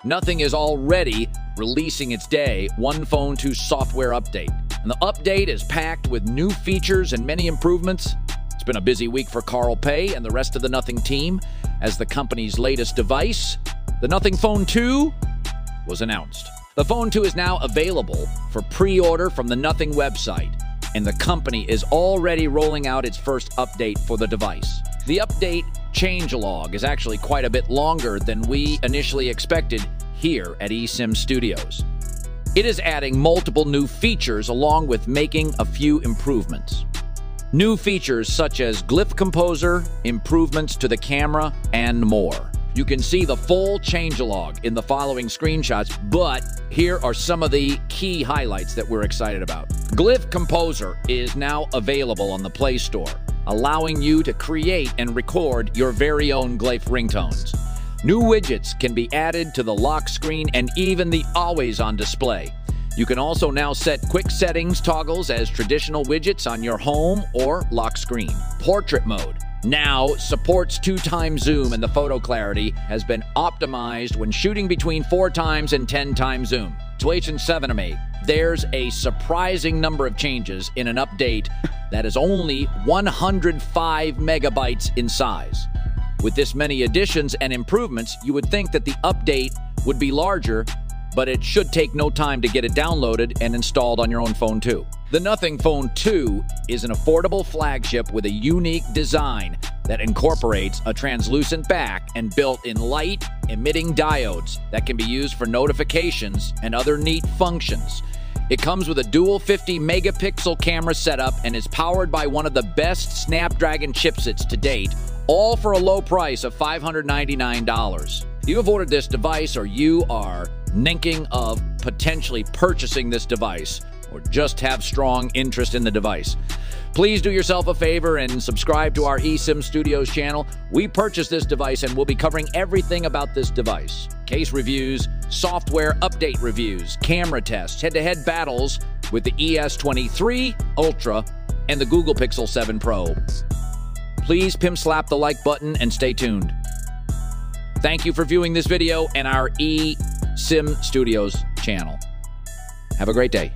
Nothing is already releasing its day One Phone 2 software update. And the update is packed with new features and many improvements. It's been a busy week for Carl Pei and the rest of the Nothing team as the company's latest device, the Nothing Phone 2, was announced. The Phone 2 is now available for pre-order from the Nothing website, and the company is already rolling out its first update for the device. The update changelog is actually quite a bit longer than we initially expected here at eSIM Studios. It is adding multiple new features along with making a few improvements. New features such as Glyph Composer, improvements to the camera, and more. You can see the full changelog in the following screenshots, but here are some of the key highlights that we're excited about. Glyph Composer is now available on the Play Store, allowing you to create and record your very own Glyph ringtones. New widgets can be added to the lock screen and even the always-on display. You can also now set quick settings toggles as traditional widgets on your home or lock screen. Portrait mode now supports 2x zoom, and the photo clarity has been optimized when shooting between 4x and 10x zoom. Situation 7 of 8. There's a surprising number of changes in an update that is only 105 megabytes in size. With this many additions and improvements, you would think that the update would be larger, but it should take no time to get it downloaded and installed on your own phone too. The Nothing Phone 2 is an affordable flagship with a unique design that incorporates a translucent back and built-in light emitting diodes that can be used for notifications and other neat functions. It comes with a dual 50-megapixel camera setup and is powered by one of the best Snapdragon chipsets to date, all for a low price of $599. If you have ordered this device or you are thinking of potentially purchasing this device or just have strong interest in the device, please do yourself a favor and subscribe to our eSIM Studios channel. We purchased this device and we'll be covering everything about this device. Case reviews, software update reviews, camera tests, head-to-head battles with the ES23 Ultra and the Google Pixel 7 Pro. Please pimp slap the like button and stay tuned. Thank you for viewing this video and our eSIM Studios channel. Have a great day.